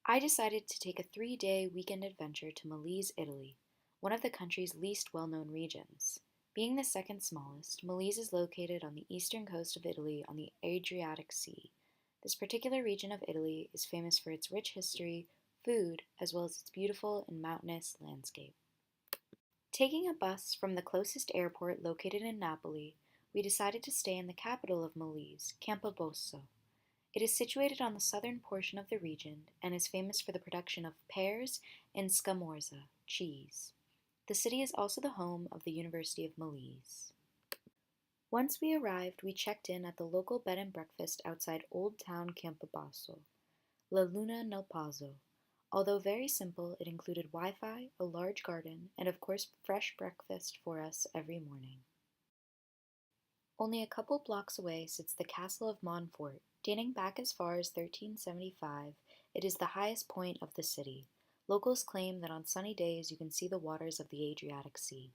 I decided to take a 3-day weekend adventure to Molise, Italy, one of the country's least well-known regions. Being the second smallest, Molise is located on the eastern coast of Italy on the Adriatic Sea. This particular region of Italy is famous for its rich history, food, as well as its beautiful and mountainous landscape. Taking a bus from the closest airport located in Napoli, we decided to stay in the capital of Molise, Campobasso. It is situated on the southern portion of the region and is famous for the production of pears and scamorza, cheese. The city is also the home of the University of Molise. Once we arrived, we checked in at the local bed and breakfast outside Old Town Campobasso, La Luna nel Pazzo. Although very simple, it included Wi-Fi, a large garden, and of course fresh breakfast for us every morning. Only a couple blocks away sits the Castle of Montfort. Dating back as far as 1375, it is the highest point of the city. Locals claim that on sunny days you can see the waters of the Adriatic Sea.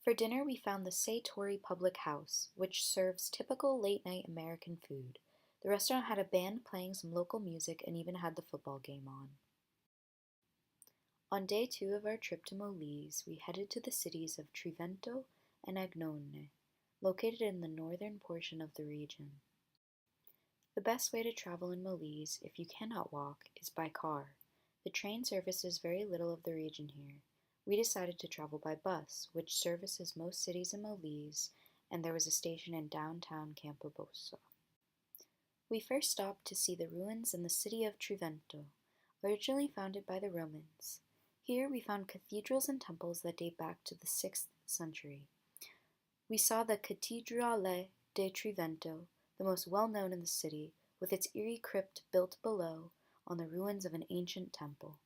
For dinner, we found the Sei Tori Public House, which serves typical late-night American food. The restaurant had a band playing some local music and even had the football game on. On day 2 of our trip to Molise, we headed to the cities of Trivento and Agnone, located in the northern portion of the region. The best way to travel in Molise, if you cannot walk, is by car. The train services very little of the region here. We decided to travel by bus, which services most cities in Molise, and there was a station in downtown Campobasso. We first stopped to see the ruins in the city of Trivento, originally founded by the Romans. Here we found cathedrals and temples that date back to the 6th century. We saw the Cattedrale de Trivento, the most well-known in the city, with its eerie crypt built below on the ruins of an ancient temple.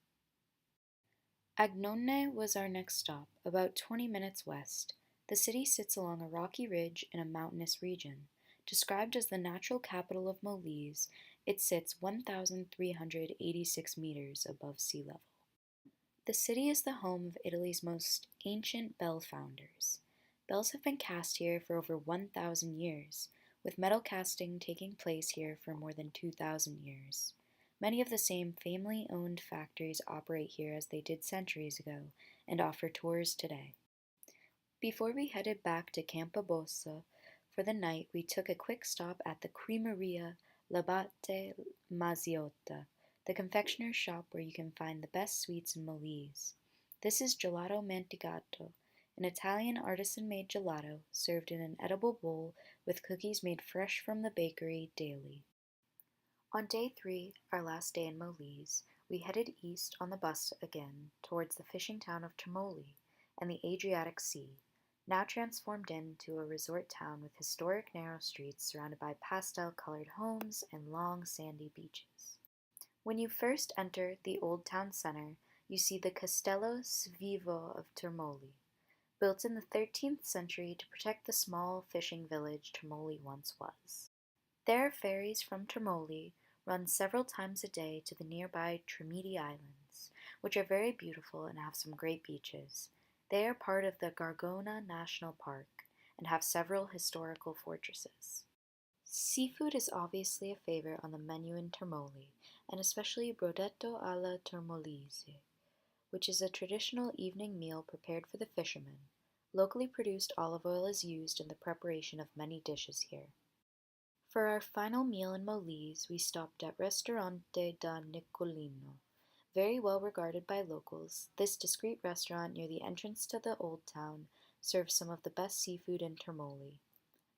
Agnone was our next stop, about 20 minutes west. The city sits along a rocky ridge in a mountainous region. Described as the natural capital of Molise, it sits 1,386 meters above sea level. The city is the home of Italy's most ancient bell founders. Bells have been cast here for over 1,000 years, with metal casting taking place here for more than 2,000 years. Many of the same family-owned factories operate here as they did centuries ago and offer tours today. Before we headed back to Campobasso for the night, we took a quick stop at the Cremeria L'Abate Maziotta, the confectioner's shop where you can find the best sweets in Molise. This is gelato mantecato, an Italian artisan-made gelato served in an edible bowl with cookies made fresh from the bakery daily. On day 3, our last day in Molise, we headed east on the bus again towards the fishing town of Termoli and the Adriatic Sea, now transformed into a resort town with historic narrow streets surrounded by pastel-colored homes and long sandy beaches. When you first enter the old town center, you see the Castello Svivo of Termoli, built in the 13th century to protect the small fishing village Termoli once was. There are ferries from Termoli run several times a day to the nearby Tremiti Islands, which are very beautiful and have some great beaches. They are part of the Gargona National Park and have several historical fortresses. Seafood is obviously a favorite on the menu in Termoli, and especially brodetto alla Termolese, which is a traditional evening meal prepared for the fishermen. Locally produced olive oil is used in the preparation of many dishes here. For our final meal in Molise, we stopped at Ristorante da Nicolino. Very well regarded by locals, this discreet restaurant near the entrance to the old town serves some of the best seafood in Termoli.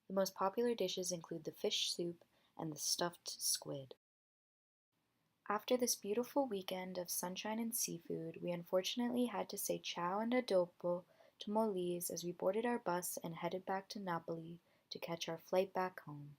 The most popular dishes include the fish soup and the stuffed squid. After this beautiful weekend of sunshine and seafood, we unfortunately had to say ciao and adopo to Molise as we boarded our bus and headed back to Napoli to catch our flight back home.